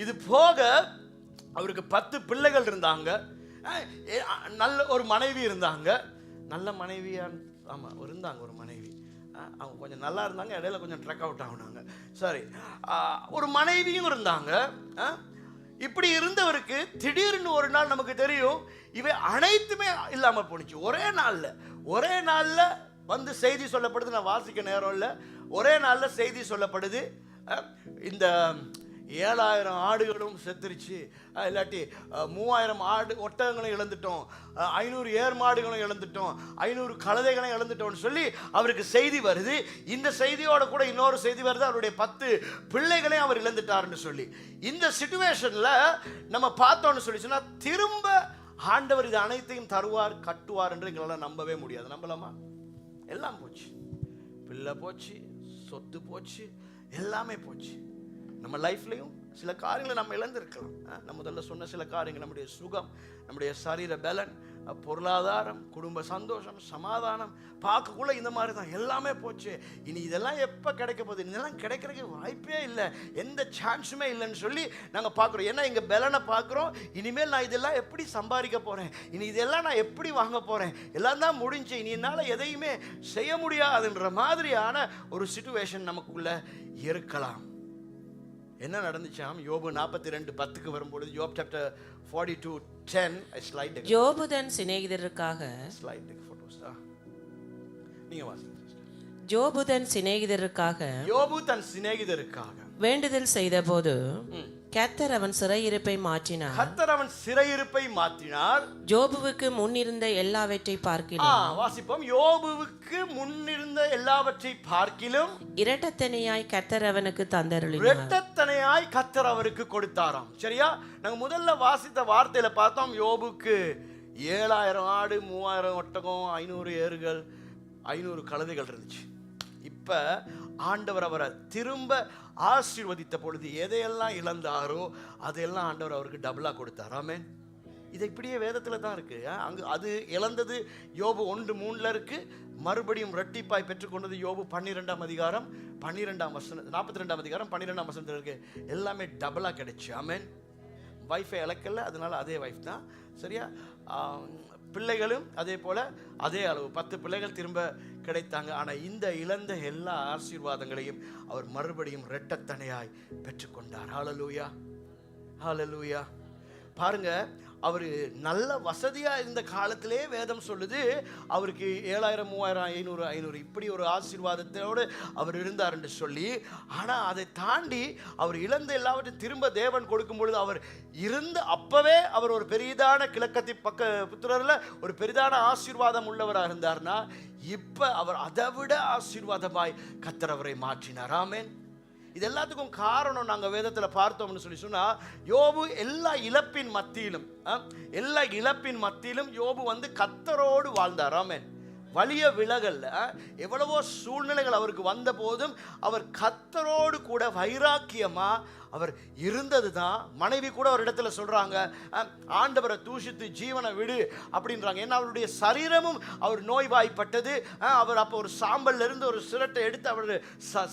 இது போக அவருக்கு 10 பிள்ளைகள் இருந்தாங்க. நல்ல ஒரு மனைவி இருந்தாங்க. நல்ல மனைவியா? ஆமா, இருந்தாங்க ஒரு மனைவி. அவங்க கொஞ்சம் நல்லா இருந்தாங்க, இடையில கொஞ்சம் ட்ரக் அவுட் ஆகுனாங்க. சரி, ஒரு மனைவியும் இருந்தாங்க. இப்படி இருந்தவருக்கு திடீர்னு ஒரு நாள் நமக்கு தெரியும் இவை அனைத்துமே இல்லாம போனுச்சு. ஒரே நாள்ல வந்து செய்தி சொல்லப்படுது. நான் வாசிக்க நேரம் இல்லை. ஒரே நாள்ல செய்தி சொல்லப்படுது. இந்த 7000 ஆடுகளும் செத்துருச்சு, இல்லாட்டி 3000 ஒட்டகங்களும் இழந்துட்டோம், 500 ஏர்மாடுகளும் இழந்துட்டோம், 500 கழுதைகளும் இழந்துட்டோம்னு சொல்லி அவருக்கு செய்தி வருது. இந்த செய்தியோட கூட இன்னொரு செய்தி வருது, அவருடைய 10 பிள்ளைகளையும் அவர் இழந்துட்டாருன்னு சொல்லி. இந்த சிச்சுவேஷன்ல நம்ம பார்த்தோம்னு சொல்லி சொன்னா, திரும்ப ஆண்டவர் இது அனைத்தையும் தருவார், கட்டுவார் என்று எங்களால் நம்பவே முடியாது. நம்பலாமா? எல்லாம் போச்சு. பிள்ளை போச்சு, சொத்து போச்சு, எல்லாமே போச்சு. நம்ம லைஃப்லையும் சில காரியங்களை நம்ம இழந்திருக்கலாம். நம்ம முதல்ல சொன்ன சில காரியங்கள், நம்முடைய சுகம், நம்முடைய சரீர பலன், பொருளாதாரம், குடும்ப சந்தோஷம், சமாதானம், பார்க்கக்குள்ள இந்த மாதிரி தான் எல்லாமே போச்சு. இனி இதெல்லாம் எப்போ கிடைக்க போகுது? இதெல்லாம் கிடைக்கிறதுக்கு வாய்ப்பே இல்லை, எந்த சான்ஸுமே இல்லைன்னு சொல்லி நாங்கள் பார்க்குறோம். ஏன்னா எங்கள் பலனை பார்க்குறோம். இனிமேல் நான் இதெல்லாம் எப்படி சம்பாதிக்க போகிறேன், இனி இதெல்லாம் நான் எப்படி வாங்க போகிறேன், எல்லாம் தான் முடிஞ்சு, இனி என்னால் எதையுமே செய்ய முடியாதுன்ற மாதிரியான ஒரு சிச்சுவேஷன் நமக்குள்ள இருக்கலாம். என்ன நடந்துச்சாம்? யோபு 42:10 வரும்பொழுது, யோப் சாப்டர் 42:10. யோபு தன் சிநேகிதருக்காக நீங்க வாசிங்க. யோபு தன் சிநேகிதருக்காக வேண்டுதல் செய்தபோது கர்த்தர் அவன் சிறையிருப்பை மாற்றினார். யோபுவுக்கு முன்னிருந்த எல்லாவற்றை பார்க்கிலும், வாசிப்போம். யோபுவுக்கு முன்னிருந்த எல்லாவற்றை பார்க்கிலும் இரட்டத்தனையாய் கர்த்தர் அவனுக்கு தந்தருளினார். இரட்டத்தனையாய் கர்த்தர் அவருக்கு கொடுத்தாராம். சரியா? நாங்க முதல்ல வாசித்த வார்த்தையில பார்த்தோம், யோபுக்கு 7000 ஆடு, 3000 ஒட்டகம், 500 ஏறுகள், 500 கழுதைகள் இருந்துச்சு. இப்ப ஆண்டவர் அவரை திரும்ப ஆசீர்வதித்த பொழுது எதையெல்லாம் இழந்தாரோ அதையெல்லாம் ஆண்டவர் அவருக்கு டபுளா கொடுத்தார். ஆமென். இது இப்படியே வேதத்துல தான் இருக்கு. அங்கு அது இழந்தது யோபு 1:3 இருக்கு. மறுபடியும் இரட்டிப்பாய் பெற்றுக்கொண்டது யோபு 12 அதிகாரம் 12 வசனம், 42 அதிகாரம் 12 வசனத்துல இருக்கு. எல்லாமே டபுளா கிடைச்சு. ஆமென். வைஃபை இழக்கல, அதனால அதே வைஃப் தான். சரியா? பிள்ளைகளும் அதே போல அதே அளவு 10 பிள்ளைகள் திரும்ப கிடைத்தாங்க. ஆனால் இந்த இழந்த எல்லா ஆசீர்வாதங்களையும் அவர் மறுபடியும் இரட்டத்தனையாய் பெற்றுக்கொண்டார். ஹல்லேலூயா, ஹல்லேலூயா. பாருங்க, அவர் நல்ல வசதியா இருந்த காலத்திலே வேதம் சொல்லுது அவருக்கு 7000, 3000, 500 இப்படி ஒரு ஆசீர்வாதத்தோடு அவர் இருந்தார் என்று சொல்லி. ஆனால் அதை தாண்டி அவர் இழந்த எல்லாவற்றையும் திரும்ப தேவன் கொடுக்கும் பொழுது, அவர் இருந்த அப்பவே அவர் ஒரு பெரிதான கிழக்கத்தி புத்திரர்ல ஒரு பெரிதான ஆசீர்வாதம் உள்ளவராக இருந்தார்னா, இப்ப அவர் அதை விட ஆசீர்வாதமாய் கர்த்தர் அவரை மாற்றினார். ஆமென். இது எல்லாத்துக்கும் காரணம் நாங்கள் வேதத்தில் பார்த்தோம்னு சொன்னா, யோபு எல்லா இழப்பின் மத்தியிலும் யோபு வந்து கர்த்தரோடு வாழ்ந்தார். ஆமென். வலிய விலகல்ல, எவ்வளவோ சூழ்நிலைகள் அவருக்கு வந்த போதும் அவர் கர்த்தரோடு கூட வைராக்கியமா அவர் இருந்தது தான். மனைவி கூட ஒரு இடத்துல சொல்றாங்க, ஆண்டவரை தூஷித்து ஜீவனை விடு அப்படின்றாங்க. ஏன்னா அவருடைய சரீரமும் அவர் நோய்வாய்ப்பட்டது. அவர் அப்போ ஒரு சாம்பல்ல இருந்து ஒரு சிரட்டை எடுத்து அவருடைய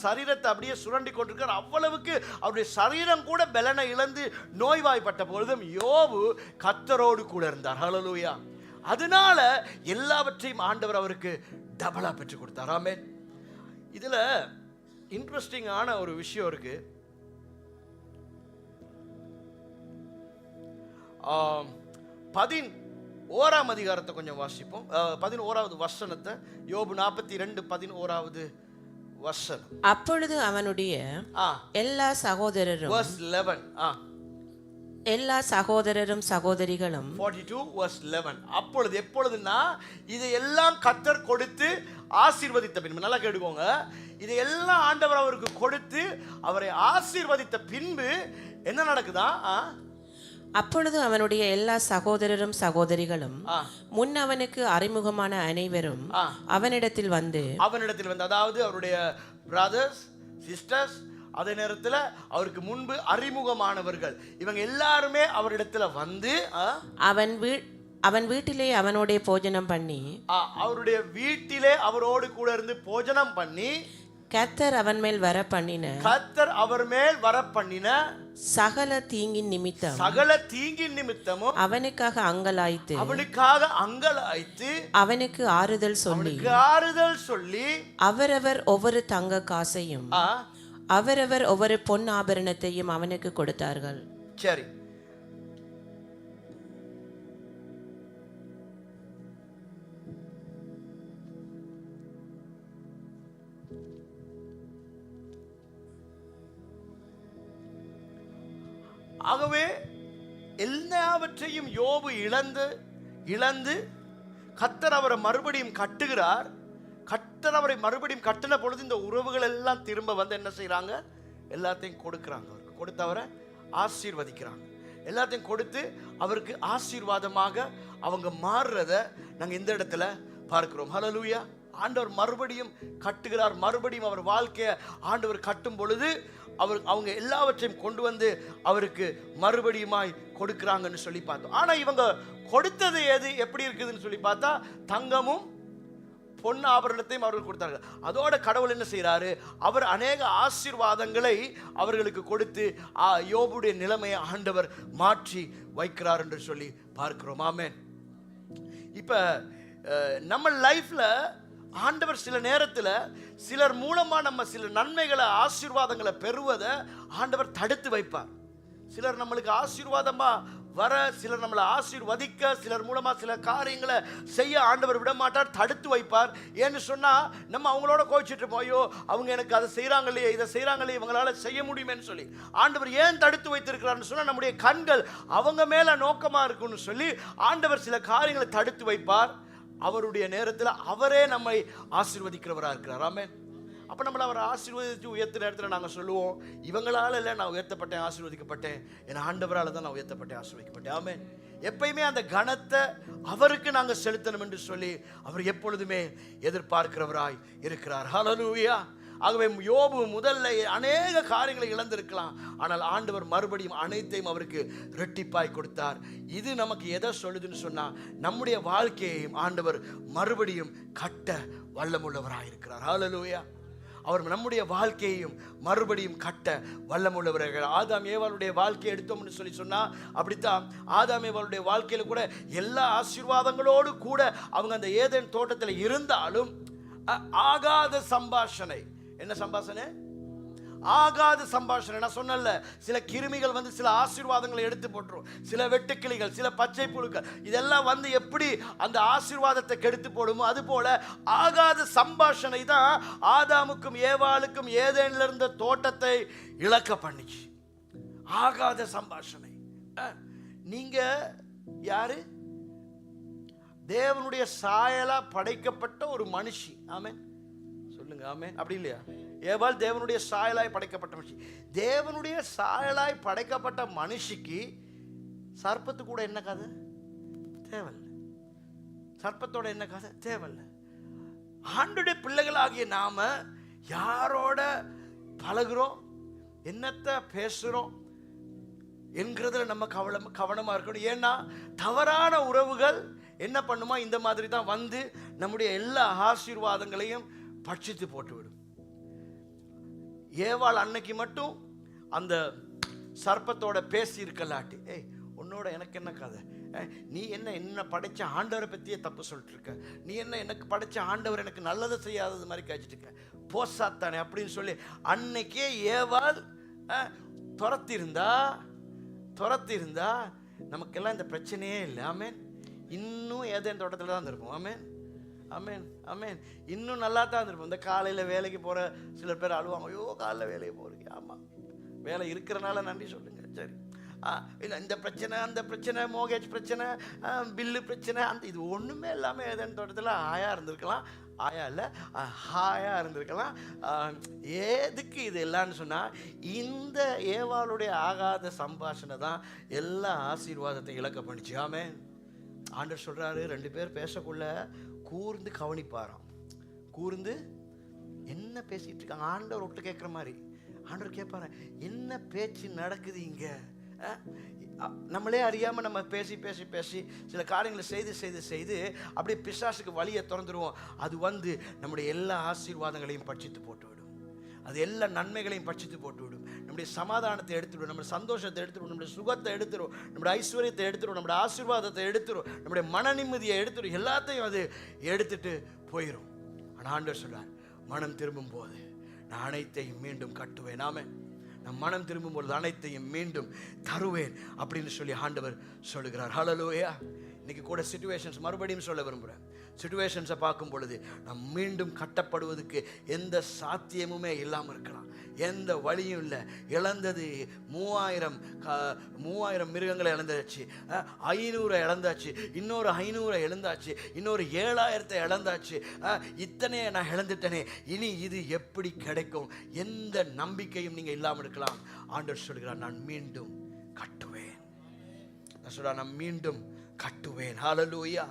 சரீரத்தை அப்படியே சுரண்டி கொண்டிருக்கார். அவ்வளவுக்கு அவருடைய சரீரம் கூட பலனை இழந்து நோய்வாய்ப்பட்ட பொழுதும் யோபு கர்த்தரோடு கூட இருந்தார். ஹல்லேலூயா. அதனால எல்லாவற்றையும் ஆண்டவர் அவருக்கு டபுளா பெற்றுக் கொடுத்தார். ஆமென். இதுல இன்ட்ரெஸ்டிங்கான ஒரு விஷயம் இருக்கு. 11ஆம் அதிகாரத்தை கொஞ்சம் வாசிப்போம். 11வது வசனத்தை, யோபு 42:11 வசனம். அப்பொழுது அவனுடைய எல்லா சகோதரரும், verse 11. எல்லா சகோதரரும் சகோதரிகளும் 42 verse 11. அப்பொழுது, எப்பொழுதுன்னா இது எல்லாம் கர்த்தர் கொடுத்து ஆசீர்வதித்த பின்பு, நல்லா கேட்டுக்கோங்க, இது எல்லாம் ஆண்டவர் அவருக்கு கொடுத்து அவரை ஆசீர்வதித்த பின்பு என்ன நடக்குதா? அப்பொழுது அவனுடைய எல்லா சகோதரரும் சகோதரிகளும் முன் அவனுக்கு அறிமுகமான அனைவரும் அவனிடத்தில் வந்து, அதாவது அவருடைய பிரதர்ஸ், சிஸ்டர்ஸ், அதே நேரத்தில் அவருக்கு முன்பு அறிமுகமானவர்கள், இவங்க எல்லாருமே அவரிடத்துல வந்து அவன் வீட்டிலே அவனோட போஜனம் பண்ணி, அவருடைய வீட்டிலே அவரோடு கூட இருந்து போஜனம் பண்ணி, கர்த்தர் அவன் மேல் வர பண்ணின சகல தீங்கின் நிமித்தமும் அவனுக்காக அங்கலாய்த்து அவனுக்கு ஆறுதல் சொல்லி அவரவர் ஒவ்வொரு தங்க காசையும் அவரவர் ஒவ்வொரு பொன் ஆபரணத்தையும் அவனுக்கு கொடுத்தார்கள். சரி, ஆகவே எல்லாவற்றையும் யோபு இழந்து கர்த்தர் அவரை மறுபடியும் கட்டுகிறார். கர்த்தர் அவரை மறுபடியும் கட்டின பொழுது இந்த உறவுகள் எல்லாம் திரும்ப வந்து என்ன செய்யறாங்க? எல்லாத்தையும் கொடுக்குறாங்க. அவருக்கு கொடுத்து அவரை ஆசீர்வதிக்கிறாங்க. எல்லாத்தையும் கொடுத்து அவருக்கு ஆசீர்வாதமாக அவங்க மாறுறத நாங்கள் இந்த இடத்துல பார்க்கிறோம். ஹல்லேலூயா. ஆண்டவர் மறுபடியும் கட்டுகிறார். மறுபடியும் அவர் வாழ்க்கையை ஆண்டவர் கட்டும் பொழுது அவங்க எல்லாவற்றையும் கொண்டு வந்து அவருக்கு மறுபடியுமாய் கொடுக்கிறாங்கன்னு சொல்லி பார்த்தோம். ஆனா இவங்க கொடுத்தது எப்படி இருக்குதுன்னு சொல்லி பார்த்தா, தங்கமும் பொன் ஆபரணத்தையும் அவர்கள் கொடுத்தார்கள். அதோட கடவுள் என்ன செய்யறாரு? அவர் அநேக ஆசீர்வாதங்களை அவர்களுக்கு கொடுத்து யோபுடைய நிலைமையை ஆண்டவர் மாற்றி வைக்கிறார் என்று சொல்லி பார்க்கிறோம். ஆமென். இப்ப நம்ம லைஃப்ல ஆண்டவர் சில நேரத்தில் சிலர் மூலமா நம்ம சில நன்மைகளை, ஆசீர்வாதங்களை பெறுவதை ஆண்டவர் தடுத்து வைப்பார். சிலர் நம்மளுக்கு ஆசீர்வாதமா வர, சிலர் நம்மளை ஆசீர்வதிக்க, சிலர் மூலமா சில காரியங்களை செய்ய ஆண்டவர் விட மாட்டார், தடுத்து வைப்பார். ஏன்னு சொன்னா நம்ம அவங்களோட கோச்சிட்டு இருப்போம், ஐயோ அவங்க எனக்கு அதை செய்யறாங்களே, இதை செய்யறாங்களே, இவங்களால செய்ய முடியுமேன்னு சொல்லி. ஆண்டவர் ஏன் தடுத்து வைத்திருக்கிறார்னு சொன்னா, நம்முடைய கண்கள் அவங்க மேல நோக்கமா இருக்குன்னு சொல்லி ஆண்டவர் சில காரியங்களை தடுத்து வைப்பார். அவருடைய நேரத்தில் அவரே நம்மை ஆசீர்வதிக்கிறவராக இருக்கிறார். ஆமென். அப்போ நம்மளை அவர் ஆசீர்வதித்து உயர்த்த நேரத்தில் நாங்கள் சொல்லுவோம், இவங்களால இல்லை நான் உயர்த்தப்பட்டேன், ஆசீர்வதிக்கப்பட்டேன், என் ஆண்டவரால் தான் நான் உயர்த்தப்பட்டேன், ஆசீர்வதிக்கப்பட்டேன். ஆமென். எப்பயுமே அந்த கனத்தை அவருக்கு நாங்கள் செலுத்தணும் என்று சொல்லி அவர் எப்பொழுதுமே எதிர்பார்க்கிறவராய் இருக்கிறார். ஹல்லேலூயா. ஆகவே யோபு முதல்ல அநேக காரியங்களை இழந்திருக்கலாம், ஆனால் ஆண்டவர் மறுபடியும் அனைத்தையும் அவருக்கு இரட்டிப்பாய் கொடுத்தார். இது நமக்கு எதை சொல்லுதுன்னு சொன்னா, நம்முடைய வாழ்க்கையையும் ஆண்டவர் மறுபடியும் கட்ட வல்லமுள்ளவராக இருக்கிறார். ஹல்லேலூயா. அவர் நம்முடைய வாழ்க்கையையும் மறுபடியும் கட்ட வல்லமுள்ளவர்கள். ஆதாம் ஏவாளுடைய வாழ்க்கையை எடுத்தோம்னு சொல்லி சொன்னா, அப்படித்தான் ஆதாம் ஏவாளுடைய வாழ்க்கையில கூட எல்லா ஆசீர்வாதங்களோடு கூட அவங்க அந்த ஏதேன் தோட்டத்தில் இருந்தாலும் ஆகாத சம்பாஷணை. என்ன சம்பாஷணை? ஆகாத சம்பாஷணை. நான் சொன்னல, சில கிருமிகள் வந்து சில ஆசீர்வாதங்களை எடுத்து போட்டுரும், சில வெட்டுக்கிளிகள், சில பச்சை புழுக்கள், இதெல்லாம் வந்து எப்படி அந்த ஆசீர்வாதத்தை கெடுத்து போடுமோ அது போல ஆகாத சம்பாஷணை தான் ஆதாமுக்கும் ஏவாளுக்கும் ஏதேன்ல இருந்த தோட்டத்தை இழக்க பண்ணிச்சு. ஆகாத சம்பாஷணை. நீங்க யாரு? தேவனுடைய சாயலா படைக்கப்பட்ட ஒரு மனுஷி. ஆமென் சொல்லுங்க. ஆமென். அப்படி இல்லையா? ஏவாள் தேவனுடைய சாயலாய் படைக்கப்பட்ட மனுஷி. தேவனுடைய சாயலாய் படைக்கப்பட்ட மனுஷிக்கு சர்ப்பத்து கூட என்ன கதை? தேவையில்லை. சர்ப்பத்தோட என்ன கதை? தேவையில்லை. ஆண்டுடைய பிள்ளைகளாகிய நாம யாரோட பழகுறோம், என்னத்தை பேசுறோம் என்கிறதுல நம்ம கவனமா இருக்கணும். ஏன்னா தவறான உறவுகள் என்ன பண்ணுமா, இந்த மாதிரி தான் வந்து நம்முடைய எல்லா ஆசீர்வாதங்களையும் பட்சித்து போட்டுவிடும். ஏவாள் அன்னைக்கு மட்டும் அந்த சர்ப்பத்தோட பேசி இருக்கலாட்டி, உன்னோட எனக்கு என்ன கதை, நீ என்ன படைச்ச ஆண்டவரை பற்றியே தப்பு சொல்லிட்டு இருக்க, நீ எனக்கு படைச்ச ஆண்டவர் எனக்கு நல்லதை செய்யாதது மாதிரி காய்ச்சிட்டு இருக்க, போசாத்தானே அப்படின்னு சொல்லி அன்னைக்கே ஏவாள் துரத்திருந்தா நமக்கெல்லாம் இந்த பிரச்சனையே இல்லை. ஆமேன். இன்னும் ஏதேன் தோட்டத்தில் தான் இருப்போம். ஆமேன், ஆமேன், ஆமேன். இன்னும் நல்லா தான் இருந்திருப்போம். இந்த காலையில் வேலைக்கு போகிற சில பேர் அழுவாங்க, ஐயோ காலையில் வேலைக்கு போகிறீங்க. ஆமாம், வேலை இருக்கிறனால நன்றி சொல்லுங்கள். சரி, இல்லை இந்த பிரச்சனை அந்த பிரச்சனை, மோகேஜ் பிரச்சனை, பில்லு பிரச்சனை, அந்த இது ஒன்றுமே இல்லாமல் ஏதேன் தோட்டத்தில் ஆயாக இருந்திருக்கலாம். ஆயா இல்லை, ஹாயாக இருந்திருக்கலாம். எதுக்கு இது எல்லான்னு சொன்னால், இந்த ஏவாளுடைய ஆகாத சம்பாஷணை தான் எல்லா ஆசீர்வாதத்தை இழக்க பண்ணிச்சு. ஆமேன். ஆண்டவர் சொல்கிறாரு, 2 பேர் பேசக்குள்ள கூர்ந்து கவனிப்பாராம். கூர்ந்து என்ன பேசிகிட்டு இருக்காங்க, ஆண்டவர் ஒட்டு கேட்குற மாதிரி. ஆண்டவர் கேட்பாரு, என்ன பேச்சு நடக்குது இங்கே? நம்மளே அறியாமல் நம்ம பேசி பேசி பேசி சில காரியங்களை செய்து செய்து செய்து அப்படியே பிசாசுக்கு வழியை திறந்துடுவோம். அது வந்து நம்முடைய எல்லா ஆசீர்வாதங்களையும் பட்சித்து போட்டுவிடும். அது எல்லா நன்மைகளையும் பட்சித்து போட்டுவிடும். நம்முடைய சமாதானத்தை எடுத்துடும், நம்முடைய சந்தோஷத்தை எடுத்துடும், நம்முடைய சுகத்தை எடுத்துடும், நம்முடைய ஐஸ்வர்யத்தை எடுத்துடும், நம்முடைய ஆசீர்வாதத்தை எடுத்துடும், நம்முடைய மன நிம்மதியை எடுத்துடும். எல்லாத்தையும் அது எடுத்துட்டு போயிடும். ஆனால் ஆண்டவர் சொல்றார், மனம் திரும்பும் போது நான் அனைத்தையும் மீண்டும் கட்டுவேன். ஆமென். நம் மனம் திரும்பும் பொழுது அனைத்தையும் மீண்டும் தருவேன் அப்படின்னு சொல்லி ஆண்டவர் சொல்லுகிறார். ஹல்லேலூயா. இன்னைக்கு கூட சிச்சுவேஷன்ஸ் மறுபடியும் சொல்ல விரும்புகிறேன். சிச்சுவேஷன்ஸை பார்க்கும் பொழுது நம் மீண்டும் கட்டப்படுவதற்கு எந்த சாத்தியமுமே இல்லாமல் இருக்கலாம். எந்த வழியும் இல்லை. இழந்தது 3000 மிருகங்களை இழந்தாச்சு, 500 இழந்தாச்சு, இன்னொரு 500 இழந்தாச்சு, இன்னொரு 7000 இழந்தாச்சு. இத்தனையை நான் இழந்துட்டேனே, இனி இது எப்படி கிடைக்கும்? எந்த நம்பிக்கையும் நீங்கள் இல்லாமல் இருக்கலாம். ஆண்டவர் சொல்கிறார், நான் மீண்டும் கட்டுவேன். நான் சொல்கிறேன், நான் மீண்டும் கட்டுவேன். ஹல்லேலூயா,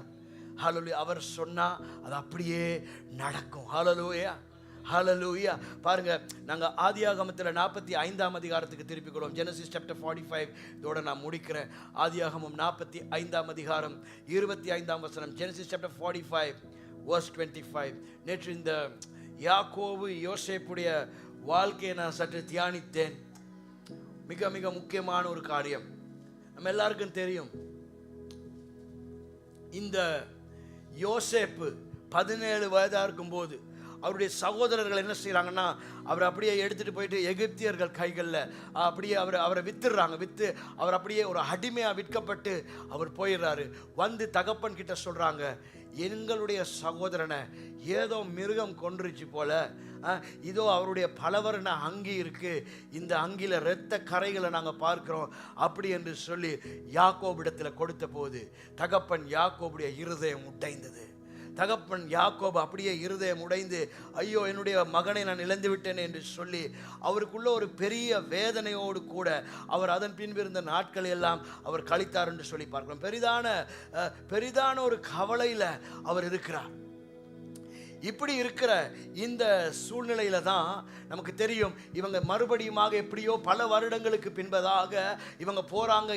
ஹல்லேலூயா. அவர் சொன்னா அது அப்படியே நடக்கும். ஹல்லேலூயா, ஹல்லேலூயா. பாருங்க, நாங்கள் ஆதியாகமத்தில் 45ஆம் அதிகாரத்துக்கு திருப்பிக்கிறோம். ஜெனசிஸ் சாப்டர் 45 இதோட நான் முடிக்கிறேன். ஆதியாகமம் 45ஆம் அதிகாரம் 25ஆம் வசனம். Genesis chapter 45 verse 25. நேற்று இந்த யாக்கோபு யோசேப்புடைய வாழ்க்கையை நான் சற்று தியானித்தேன். மிக மிக முக்கியமான ஒரு காரியம். நம்ம எல்லாருக்கும் தெரியும், இந்த யோசேப்பு 17 வயதாக இருக்கும்போது அவருடைய சகோதரர்கள் என்ன செய்கிறாங்கன்னா, அவரை அப்படியே எடுத்துகிட்டு போயிட்டு எகிப்தியர்கள் கைகளில் அப்படியே அவரை வித்துடுறாங்க. விற்று அவர் அப்படியே ஒரு அடிமையாக விற்கப்பட்டு அவர் போயிடுறாரு. வந்து தகப்பன் கிட்ட சொல்கிறாங்க, எங்களுடைய சகோதரனை ஏதோ மிருகம் கொன்றுச்சு போல, இதோ அவருடைய பலவர்ண அங்கி இருக்கு, இந்த அங்கில இரத்த கரைகளை நாங்கள் பார்க்கிறோம் அப்படி என்று சொல்லி யாக்கோபிடத்தில் கொடுத்த போது தகப்பன் யாக்கோபுடைய இருதயம் உடைந்தது. தகப்பன் யாக்கோபு அப்படியே இருதயம் உடைந்து, ஐயோ என்னுடைய மகனை நான் இழந்து விட்டேன் என்று சொல்லி அவருக்குள்ள ஒரு பெரிய வேதனையோடு கூட அவர் அதன் பின்பிருந்த நாட்கள் எல்லாம் அவர் கழித்தார் என்று சொல்லி பார்க்கிறோம். பெரிதான ஒரு கவலையில் அவர் இருக்கிறார். இப்படி இருக்கிற இந்த சூழ்நிலையில தான் நமக்கு தெரியும், இவங்க மறுபடியுமாக எப்படியோ பல வருடங்களுக்கு பின்பதாக இவங்க போறாங்க.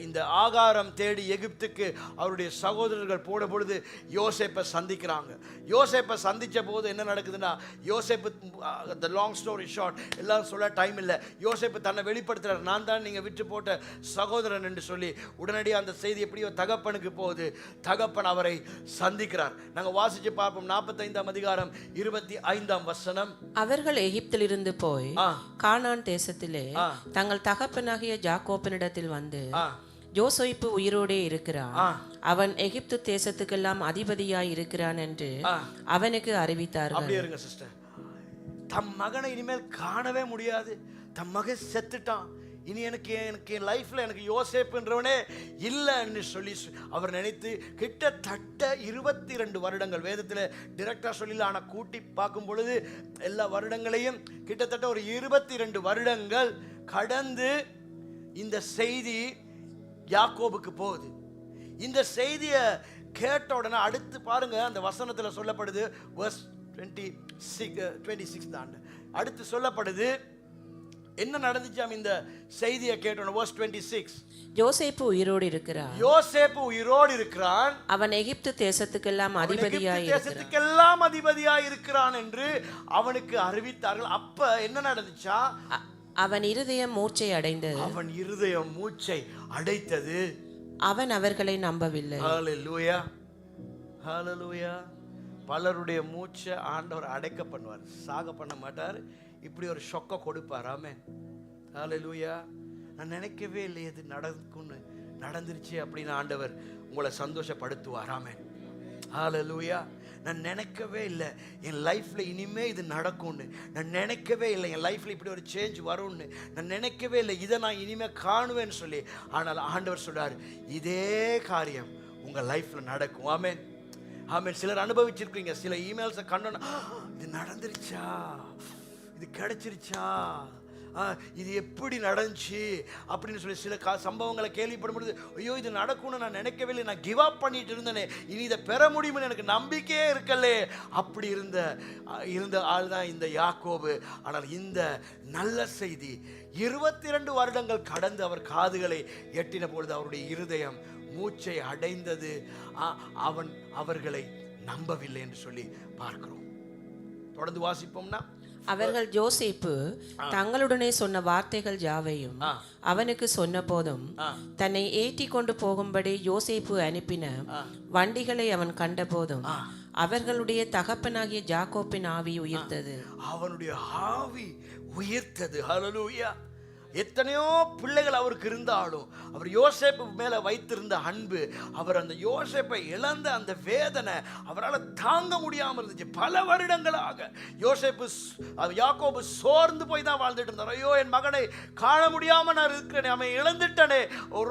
இந்த ஆகாரம் தேடி எகிப்துக்கு அவருடைய சகோதரர்கள் போன பொழுது யோசேப்பை சந்திக்கிறாங்க. யோசேப்பை சந்தித்த போது என்ன நடக்குதுன்னா, யோசேப்பு, the long story short, எல்லாம் சொல்ல டைம் இல்லை, யோசேப்பு தன்னை வெளிப்படுத்துறார், நான் தான் நீங்கள் விட்டு போட்ட சகோதரன் என்று சொல்லி. உடனடியாக அந்த செய்தி எப்படியோ தகப்பனுக்கு போகுது. தகப்பன் அவரை சந்திக்கிறார். நாங்கள் வாசிச்சு பார்ப்போம். 45ஆம் அதிகாரம் 25ஆம் வசனம். அவர்கள் எகிப்திலிருந்து போய் கானான் தேசத்திலே தங்கள் தகப்பனாகிய யாக்கோபினிடத்தில் வந்து, யோசேப்பு உயிரோடே இருக்கிறான், அவன் எகிப்து தேசத்துக்கெல்லாம் அதிபதியாய் இருக்கிறான் என்று அவனுக்கு அறிவித்தார்கள். அப்படியே இருங்க சிஸ்டர். தம் மகனை இனிமேல் காணவே முடியாது, தம் மகன் செத்துட்டான், இனி எனக்கு என் லைஃப்ல எனக்கு யோசேப்புன்றவனே இல்லைன்னு சொல்லி அவர் நினைத்து கிட்டத்தட்ட 22 வருடங்கள், வேதத்தில் டிரெக்டா சொல்லல, ஆனால் கூட்டி பார்க்கும் பொழுது எல்லா வருடங்களையும் கிட்டத்தட்ட ஒரு 22 வருடங்கள் கடந்து இந்த செய்தி யாக்கோபுக்கு போகுது. இந்த செய்தியை கேட்ட உடனே அடுத்து பாருங்க, அந்த வசனத்தில் சொல்லப்படுது, verse 26 தான் அடுத்து சொல்லப்படுது, என்ன நடந்துச்சாம் இந்த செய்தியை கேட்டோம். verse 26. யோசேப்பு உயிரோடு இருக்கிறான், யோசேப்பு உயிரோடு இருக்கிறான், அவன் எகிப்து தேசத்துக்கெல்லாம் அதிபதியாய் இருக்கிறான் என்று அவனுக்கு அறிவித்தார்கள். அப்ப என்ன நடந்துச்சா, அவன் இருதயம் மூச்சை அடைந்தது, அவன் இருதயம் மூச்சை அடைத்தது, அவன் அவர்களை நம்பவில்லை. ஹல்லேலூயா, ஹல்லேலூயா. பலருடைய மூச்சை ஆண்டவர் அடைக்க பண்ணுவார், சாக பண்ண மாட்டார். இப்படி ஒரு ஷொக்க கொடுப்பார். ஆமென், ஹல்லேலூயா. நான் நினைக்கவே இல்லை இது நடக்கும்னு, நடந்துருச்சு அப்படின்னு ஆண்டவர் உங்களை சந்தோஷப்படுத்துவார். ஆமென். ஹல்லேலூயா. நான் நினைக்கவே இல்லை என் லைஃப்பில் இனிமே இது நடக்கும்னு, நான் நினைக்கவே இல்லை என் லைஃப்பில் இப்படி ஒரு சேஞ்ச் வரும்னு, நான் நினைக்கவே இல்லை இதை நான் இனிமேல் காணுவேன்னு சொல்லி. ஆனால் ஆண்டவர் சொல்றார், இதே காரியம் உங்கள் லைஃப்பில் நடக்கும். ஆமென், ஆமென். சிலர் அனுபவிச்சிருக்கீங்க, சில இமெயில்ஸை கண்டோன்னா இது நடந்துருச்சா, இது கிடைச்சிருச்சா, இது எப்படி நடந்துச்சு அப்படின்னு சொல்லி சில சம்பவங்களை கேள்விப்படும் பொழுது, ஐயோ இது நடக்கும்னு நான் நினைக்கவே இல்லை, நான் கிவ் அப் பண்ணிட்டு இருந்தேனே, இனி இதை பெற முடியும்னு எனக்கு நம்பிக்கையே இருக்கலே. அப்படி இருந்த ஆள் தான் இந்த யாக்கோபு. ஆனால் இந்த நல்ல செய்தி 22 வருடங்கள் கடந்து அவர் காதுகளை எட்டின பொழுது அவருடைய இருதயம் மூச்சை அடைந்தது. அவர்களை நம்பவில்லை என்று சொல்லி பார்க்கிறோம். தொடர்ந்து வாசிப்போம்னா, அவர்கள் யோசேப்பு தங்களுடனே சொன்ன வார்த்தைகள் யாவையும் அவனுக்கு சொன்ன போதும் தன்னை ஏற்றி கொண்டு போகும்படி யோசேப்பு அனுப்பின வண்டிகளை அவன் கண்ட போதும் அவர்களுடைய தகப்பனாகிய யாக்கோப்பின் ஆவி உயிர்த்தது. அவனுடைய ஆவி உயிர்த்தது. ஹல்லேலூயா. எத்தனையோ பிள்ளைகள் அவருக்கு இருந்தாலும் அவர் யோசேப்பு மேல வைத்திருந்த அன்பு, அவர் அந்த யோசேப்பை இழந்த அந்த வேதனை அவரால் தாங்க முடியாமல் இருந்துச்சு. பல வருடங்களாக யாக்கோபு சோர்ந்து போய் தான் வாழ்ந்துட்டு இருந்தார். ஐயோ என் மகனை காண முடியாம நான் இருக்கிறேனே, அவன் இழந்துட்டனே,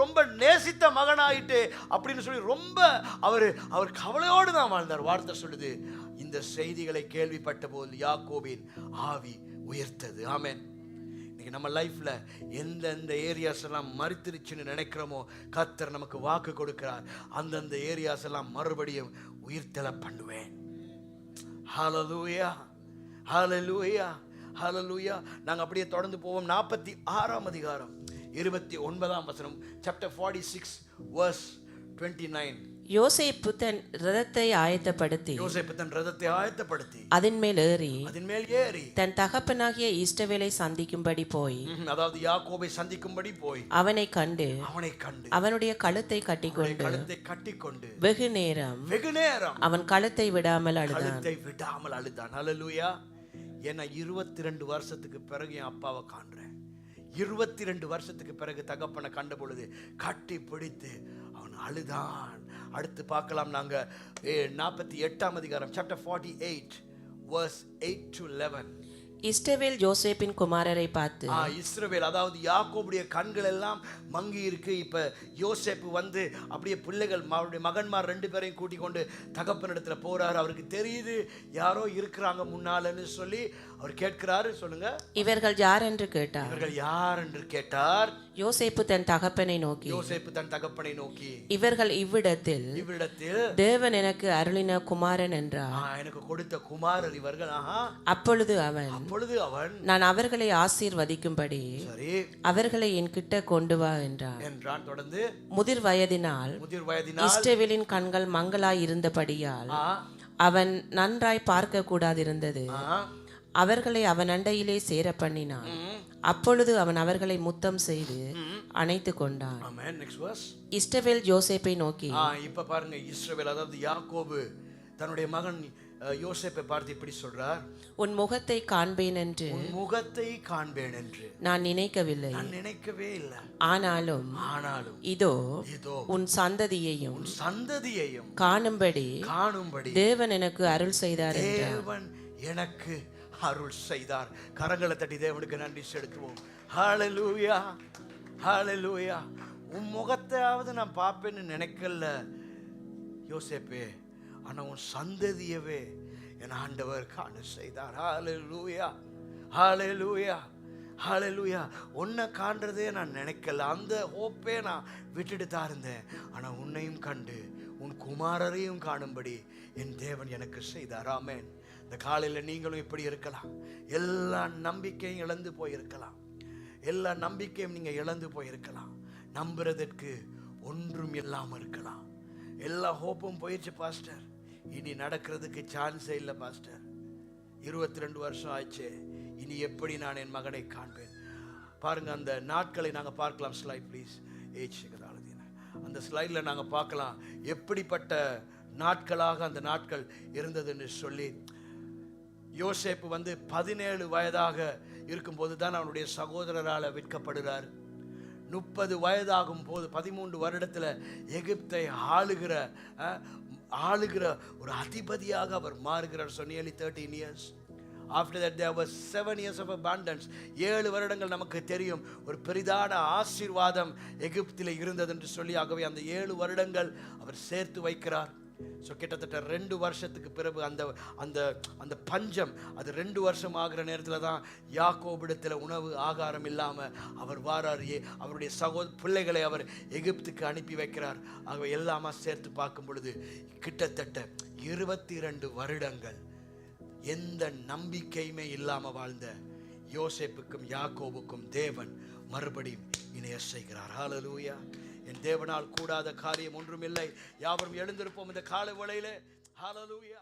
ரொம்ப நேசித்த மகனாயிட்டு அப்படின்னு சொல்லி ரொம்ப அவர் கவலையோடு தான் வாழ்ந்தார். வார்த்தை சொல்லுது, இந்த செய்திகளை கேள்விப்பட்ட போது யாக்கோபின் ஆவி உயர்த்தது. ஆமென். நம்ம லைஃப்ல எந்தெந்த ஏரியாஸ் எல்லாம் மறுத்திருச்சுன்னு நினைக்கிறோமோ கர்த்தர் நமக்கு வாக்கு கொடுக்கிறார், அந்தந்த ஏரியாஸ் எல்லாம் மறுபடியும் உயிர்த்தெழ பண்ணுவேன். ஹல்லேலூயா, ஹல்லேலூயா, ஹல்லேலூயா. நாங்கள் அப்படியே தொடர்ந்து போவோம். 46ஆம் அதிகாரம் 29ஆம் வசனம், சாப்டர் 46 verse 29. யோசேப்பு தன் ரதத்தை ஆயத்தப்படுத்தி அதன் மேல் ஏறி தன் தகப்பனாகிய இஸ்ரவேலை சந்திக்கும்படி போய், அதாவது யாக்கோபை சந்திக்கும்படி போய் அவனை கண்டு அவனுடைய கழுத்தை கட்டிக்கொண்டு வெகு நேரம் அவன் கழுத்தை விடாமல் அழுதான். ஹல்லேலூயா. ஏன்னா 22 வருஷத்துக்கு பிறகு என் அப்பாவை காண்றேன். 22 வருஷத்துக்கு பிறகு தகப்பனை கண்ட பொழுது கட்டி பிடித்து அவன் அழுதான். அடுத்து பார்க்கலாம் நாங்க 48ஆம் அதிகாரம், சாப்டர் 48 verse 8 to 11. இஸ்ரவேல் யோசேப்பின் குமாரரை பார்த்து, இஸ்ரவேல் அதாவது யாக்கோபுடைய கண்கள் எல்லாம் மங்கி இருக்கு. இப்ப யோசேப்பு வந்து அப்படியே பிள்ளைகள் மகன்மார் 2 பேரையும் கூட்டிக் கொண்டு தகப்பனிடத்துல போறாரு. அவருக்கு தெரியுது யாரோ இருக்கிறாங்க முன்னாலன்னு சொல்லி அவர் கேட்கிறாரு. சொல்லுங்க, இவர்கள் யார் என்று கேட்டார். யோசேப்பு தன் தகப்பனை நோக்கி இவர்கள் இவ்விடத்தில் தேவன் எனக்கு அருளின குமாரன் என்றார். எனக்கு கொடுத்த குமாரர் இவர்கள். அப்பொழுது அவன் நான் அவர்களை ஆசீர்வதிக்கும்படி அவர்களை என் கிட்ட கொண்டு வா என்றான். தொடர்ந்து, முதிர் வயதினால் இஸ்ரவேலின் கண்கள் மங்களாய் இருந்தபடியால் அவன் நன்றாய் பார்க்க கூடாதிருந்தது. அவர்களை அவன் அண்டையிலே சேர பண்ணினான். அப்பொழுது அவன் அவர்களை முத்தம் செய்து அணைத்து கொண்டான். இஸ்ரவேல் யோசேப்பை நோக்கி, இப்ப பாருங்க, இஸ்ரவேல் அதாவது யாக்கோபு தன்னுடைய மகன் யோசேப்பை பார்த்து இப்படி சொல்றார், உன் முகத்தை காண்பேன் என்று நான் நினைக்கவில்லை, நினைக்கவே இல்லை. ஆனாலும் இதோ உன் சந்ததியையும் காணும்படி தேவன் எனக்கு அருள் செய்தார். எனக்கு அருள் செய்தார். கரங்களை தட்டி தேவனுக்கு நன்றி செலுத்துவோம். ஹல்லேலூயா, ஹல்லேலூயா. உன் முகத்தையாவது நான் பார்ப்பேன்னு நினைக்கல யோசேப்பே, ஆனா உன் சந்ததியவே என் ஆண்டவர் காண செய்தார். ஹல்லேலூயா, ஹல்லேலூயா, ஹல்லேலூயா. உன்னை காண்றதே நான் நினைக்கல, அந்த ஹோப்பே நான் விட்டுட்டு தான் இருந்தேன். ஆனா உன்னையும் கண்டு உன் குமாரரையும் காணும்படி என் தேவன் எனக்கு செய்தார். ஆமென். இந்த காலையில் நீங்களும் இப்படி இருக்கலாம். எல்லா நம்பிக்கையும் இழந்து போயிருக்கலாம். எல்லா நம்பிக்கையும் நீங்க இழந்து போயிருக்கலாம். நம்புறதற்கு ஒன்றும் இல்லாமல் இருக்கலாம். எல்லா ஹோப்பும் போயிடுச்சு பாஸ்டர், இனி நடக்கிறதுக்கு சான்ஸே இல்லை பாஸ்டர். 22 வருஷம் ஆச்சு, இனி எப்படி நான் என் மகனை காண்பேன்? பாருங்க, அந்த நாட்களை நாங்கள் பார்க்கலாம். Slide please. அந்த ஸ்லைடில் நாங்கள் பார்க்கலாம் எப்படிப்பட்ட நாட்களாக அந்த நாட்கள் இருந்ததுன்னு சொல்லி. யோசேப்பு வந்து 17 வயதாக இருக்கும்போது தான் அவனுடைய சகோதரரால் விற்கப்படுறார். 30 வயதாகும் போது 13 வருடத்தில் எகிப்தை ஆளுகிற ஒரு அதிபதியாக அவர் மாறுகிறார். So nearly 13 years. After that there was 7 years of abundance. 7 வருடங்கள் நமக்கு தெரியும் ஒரு பெரிதான ஆசீர்வாதம் எகிப்தில் இருந்தது என்று சொல்லி. ஆகவே அந்த 7 வருடங்கள் அவர் சேர்த்து வைக்கிறார். ஸோ கிட்டத்தட்ட 2 வருஷத்துக்கு பிறகு அந்த பஞ்சம் அது 2 வருஷம் ஆகிற நேரத்தில் தான் யாக்கோபிடத்தில் உணவு ஆகாரம் இல்லாமல் அவர் வாரார். அவருடைய பிள்ளைகளை அவர் எகிப்துக்கு அனுப்பி வைக்கிறார். ஆகவே எல்லாமா சேர்த்து பார்க்கும் பொழுது கிட்டத்தட்ட 22 வருடங்கள் எந்த நம்பிக்கையுமே இல்லாமல் வாழ்ந்த யோசேப்புக்கும் யாக்கோபுக்கும் தேவன் மறுபடியும் இணைய செய்கிறார். ஹல்லேலூயா. என் தேவனால் கூடாத காரியம் ஒன்றுமில்லை. யாவரும் எழுந்திருப்போம் இந்த காலை வேளையிலே. ஹல்லேலூயா.